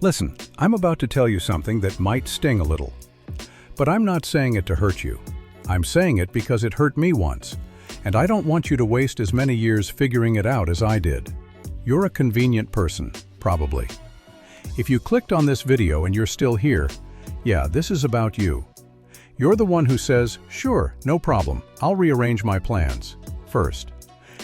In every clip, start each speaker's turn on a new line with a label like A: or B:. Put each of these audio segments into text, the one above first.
A: Listen, I'm about to tell you something that might sting a little. But I'm not saying it to hurt you. I'm saying it because it hurt me once, and I don't want you to waste as many years figuring it out as I did. You're a convenient person, probably. If you clicked on this video and you're still here, yeah, this is about you. You're the one who says, sure, no problem, I'll rearrange my plans, first.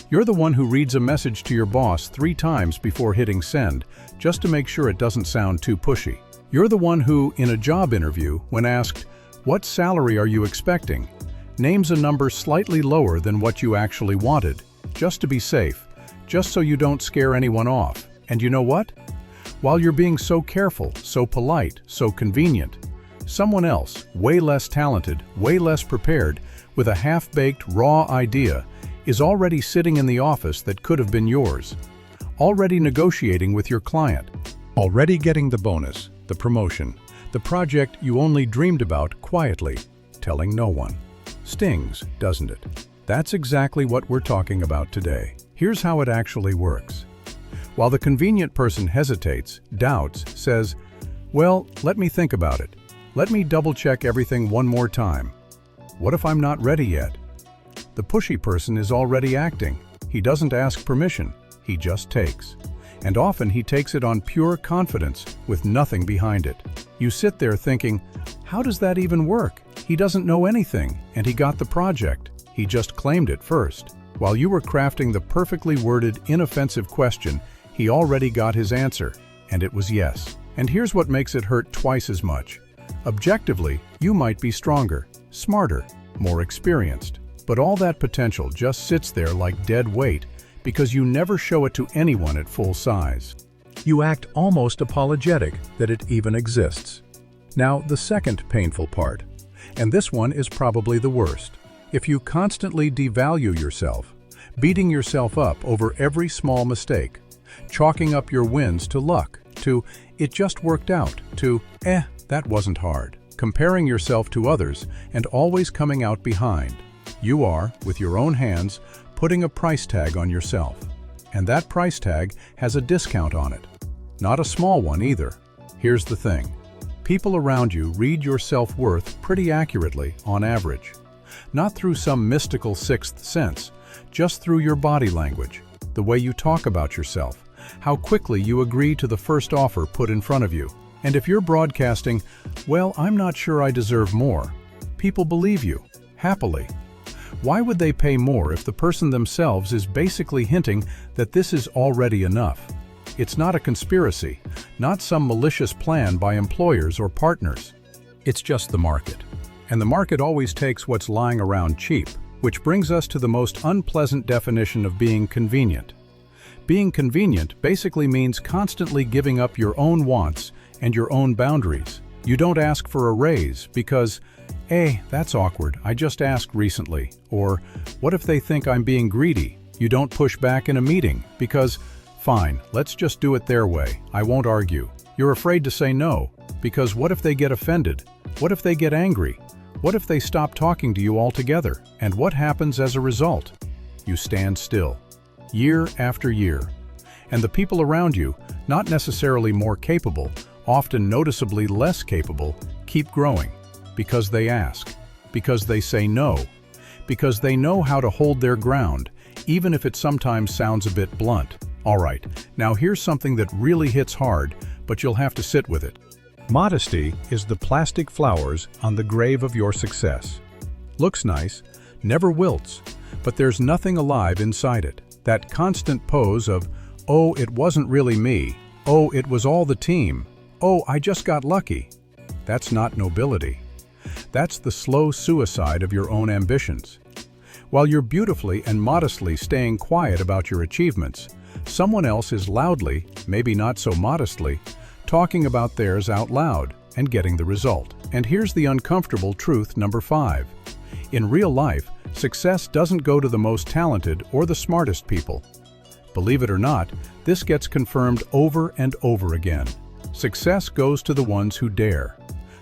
A: You're the one who reads a message to your boss 3 times before hitting send, just to make sure it doesn't sound too pushy. You're the one who, in a job interview, when asked, "What salary are you expecting?" names a number slightly lower than what you actually wanted, just to be safe, just so you don't scare anyone off. And you know what? While you're being so careful, so polite, so convenient, someone else, way less talented, way less prepared, with a half-baked, raw idea, is already sitting in the office that could have been yours, already negotiating with your client, already getting the bonus, the promotion, the project you only dreamed about quietly, telling no one. Stings, doesn't it? That's exactly what we're talking about today. Here's how it actually works. While the convenient person hesitates, doubts, says, "Well, let me think about it. Let me double-check everything one more time. What if I'm not ready yet?" The pushy person is already acting. He doesn't ask permission, he just takes. And often he takes it on pure confidence, with nothing behind it. You sit there thinking, how does that even work? He doesn't know anything, and he got the project. He just claimed it first. While you were crafting the perfectly worded, inoffensive question, he already got his answer, and it was yes. And here's what makes it hurt twice as much. Objectively, you might be stronger, smarter, more experienced. But all that potential just sits there like dead weight because you never show it to anyone at full size. You act almost apologetic that it even exists. Now, the second painful part, and this one is probably the worst. If you constantly devalue yourself, beating yourself up over every small mistake, chalking up your wins to luck, to "it just worked out," to that wasn't hard, comparing yourself to others and always coming out behind, you are, with your own hands, putting a price tag on yourself. And that price tag has a discount on it. Not a small one either. Here's the thing. People around you read your self-worth pretty accurately, on average. Not through some mystical sixth sense, just through your body language, the way you talk about yourself, how quickly you agree to the first offer put in front of you. And if you're broadcasting, "Well, I'm not sure I deserve more," people believe you, happily. Why would they pay more if the person themselves is basically hinting that this is already enough? It's not a conspiracy, not some malicious plan by employers or partners. It's just the market. And the market always takes what's lying around cheap, which brings us to the most unpleasant definition of being convenient. Being convenient basically means constantly giving up your own wants and your own boundaries. You don't ask for a raise because, that's awkward, I just asked recently. Or, what if they think I'm being greedy? You don't push back in a meeting because, fine, let's just do it their way, I won't argue. You're afraid to say no because what if they get offended? What if they get angry? What if they stop talking to you altogether? And what happens as a result? You stand still, year after year. And the people around you, not necessarily more capable, often noticeably less capable, keep growing. Because they ask, because they say no, because they know how to hold their ground, even if it sometimes sounds a bit blunt. All right, now here's something that really hits hard, but you'll have to sit with it. Modesty is the plastic flowers on the grave of your success. Looks nice, never wilts, but there's nothing alive inside it. That constant pose of, "Oh, it wasn't really me. Oh, it was all the team. Oh, I just got lucky." That's not nobility. That's the slow suicide of your own ambitions. While you're beautifully and modestly staying quiet about your achievements, someone else is loudly, maybe not so modestly, talking about theirs out loud and getting the result. And here's the uncomfortable truth number 5. In real life, success doesn't go to the most talented or the smartest people. Believe it or not, this gets confirmed over and over again. Success goes to the ones who dare.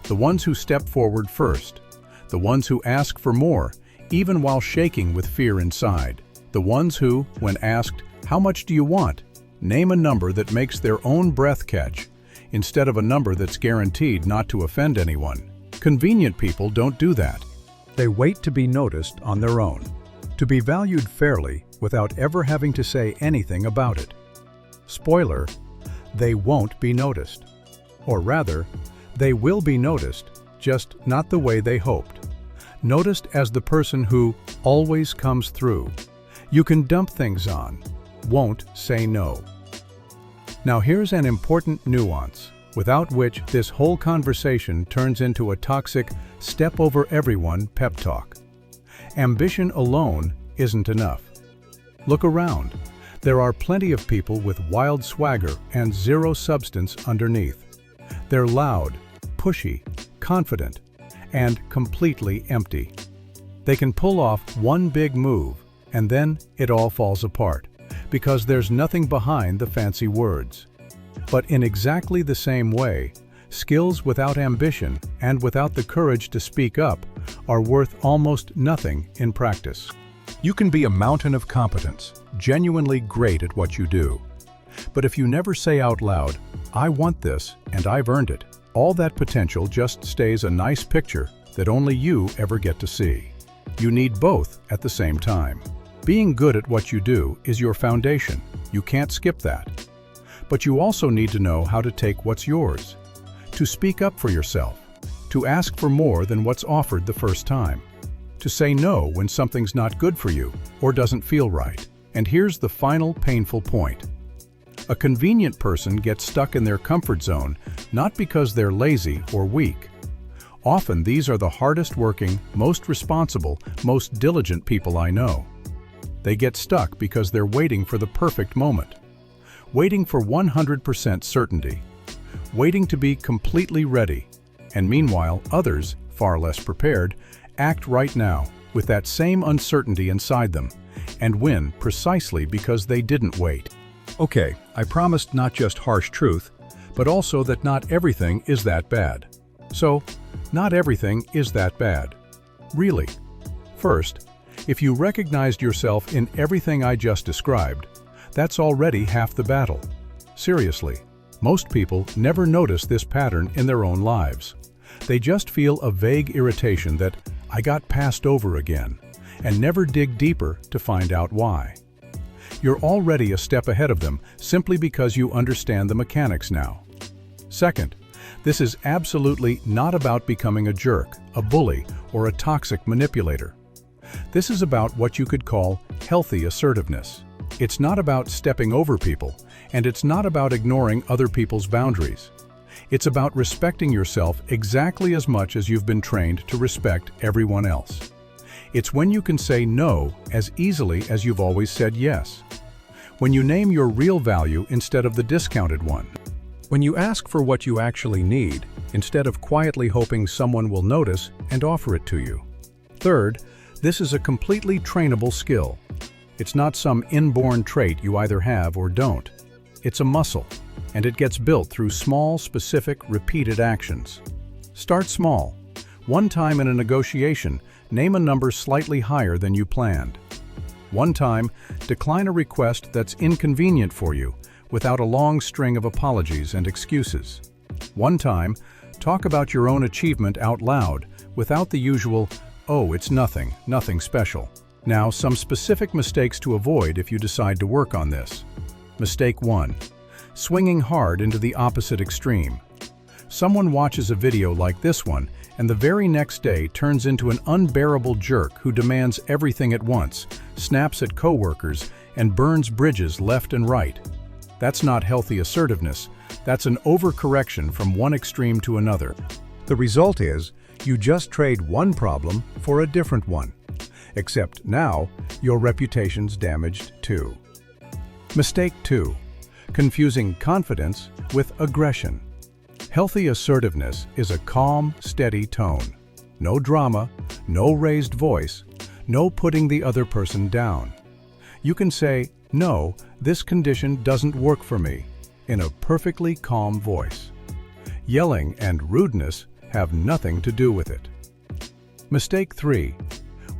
A: The ones who step forward first, the ones who ask for more, even while shaking with fear inside, the ones who, when asked, "How much do you want?" name a number that makes their own breath catch, instead of a number that's guaranteed not to offend anyone. Convenient people don't do that. They wait to be noticed on their own, to be valued fairly without ever having to say anything about it. Spoiler, they won't be noticed. Or rather, they will be noticed, just not the way they hoped. Noticed as the person who always comes through. You can dump things on, won't say no. Now here's an important nuance, without which this whole conversation turns into a toxic step over everyone pep talk. Ambition alone isn't enough. Look around. There are plenty of people with wild swagger and zero substance underneath. They're loud, pushy, confident, and completely empty. They can pull off one big move, and then it all falls apart, because there's nothing behind the fancy words. But in exactly the same way, skills without ambition and without the courage to speak up are worth almost nothing in practice. You can be a mountain of competence, genuinely great at what you do. But if you never say out loud, "I want this and I've earned it," all that potential just stays a nice picture that only you ever get to see. You need both at the same time. Being good at what you do is your foundation. You can't skip that. But you also need to know how to take what's yours, to speak up for yourself, to ask for more than what's offered the first time, to say no when something's not good for you or doesn't feel right. And here's the final painful point. A convenient person gets stuck in their comfort zone not because they're lazy or weak. Often these are the hardest working, most responsible, most diligent people I know. They get stuck because they're waiting for the perfect moment, waiting for 100% certainty, waiting to be completely ready, and meanwhile others, far less prepared, act right now with that same uncertainty inside them and win precisely because they didn't wait. Okay, I promised not just harsh truth, but also that not everything is that bad. So, not everything is that bad. Really. First, if you recognized yourself in everything I just described, that's already half the battle. Seriously, most people never notice this pattern in their own lives. They just feel a vague irritation that I got passed over again, and never dig deeper to find out why. You're already a step ahead of them simply because you understand the mechanics now. Second, this is absolutely not about becoming a jerk, a bully, or a toxic manipulator. This is about what you could call healthy assertiveness. It's not about stepping over people, and it's not about ignoring other people's boundaries. It's about respecting yourself exactly as much as you've been trained to respect everyone else. It's when you can say no as easily as you've always said yes. When you name your real value instead of the discounted one. When you ask for what you actually need, instead of quietly hoping someone will notice and offer it to you. Third, this is a completely trainable skill. It's not some inborn trait you either have or don't. It's a muscle, and it gets built through small, specific, repeated actions. Start small. One time in a negotiation, name a number slightly higher than you planned. One time, decline a request that's inconvenient for you without a long string of apologies and excuses. One time, talk about your own achievement out loud without the usual, "Oh, it's nothing, nothing special." Now, some specific mistakes to avoid if you decide to work on this. Mistake 1. Swinging hard into the opposite extreme. Someone watches a video like this one and the very next day turns into an unbearable jerk who demands everything at once, snaps at coworkers, and burns bridges left and right. That's not healthy assertiveness. That's an overcorrection from one extreme to another. The result is, you just trade one problem for a different one. Except now, your reputation's damaged too. Mistake 2. Confusing confidence with aggression. Healthy assertiveness is a calm, steady tone. No drama, no raised voice, no putting the other person down. You can say, "No, this condition doesn't work for me," in a perfectly calm voice. Yelling and rudeness have nothing to do with it. Mistake 3.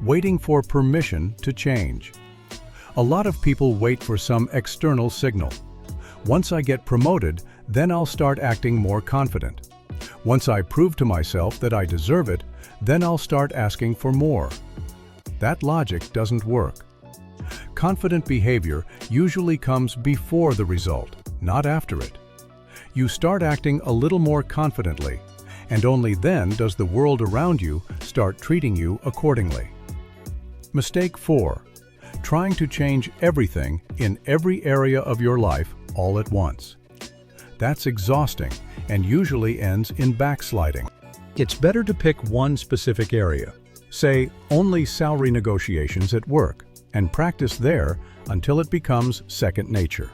A: Waiting for permission to change. A lot of people wait for some external signal. Once I get promoted, Then I'll start acting more confident. Once I prove to myself that I deserve it, then I'll start asking for more. That logic doesn't work. Confident behavior usually comes before the result, not after it. You start acting a little more confidently, and only then does the world around you start treating you accordingly. Mistake 4. Trying to change everything in every area of your life all at once. That's exhausting and usually ends in backsliding. It's better to pick one specific area, say only salary negotiations at work, and practice there until it becomes second nature.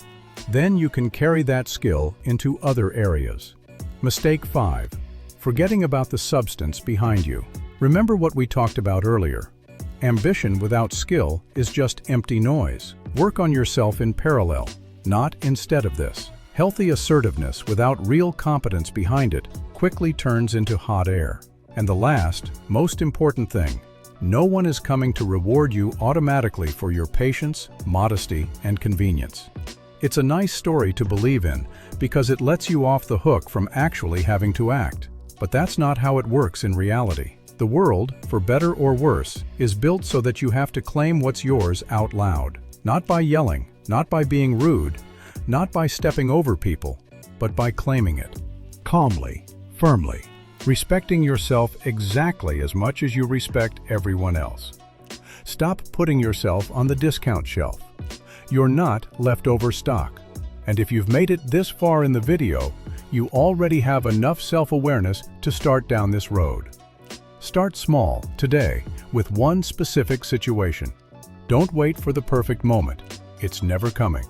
A: Then you can carry that skill into other areas. Mistake 5. Forgetting about the substance behind you. Remember what we talked about earlier. Ambition without skill is just empty noise. Work on yourself in parallel, not instead of this. Healthy assertiveness without real competence behind it quickly turns into hot air. And the last, most important thing, no one is coming to reward you automatically for your patience, modesty, and convenience. It's a nice story to believe in because it lets you off the hook from actually having to act. But that's not how it works in reality. The world, for better or worse, is built so that you have to claim what's yours out loud. Not by yelling, not by being rude, not by stepping over people, but by claiming it. Calmly, firmly, respecting yourself exactly as much as you respect everyone else. Stop putting yourself on the discount shelf. You're not leftover stock. And if you've made it this far in the video, you already have enough self-awareness to start down this road. Start small, today, with one specific situation. Don't wait for the perfect moment. It's never coming.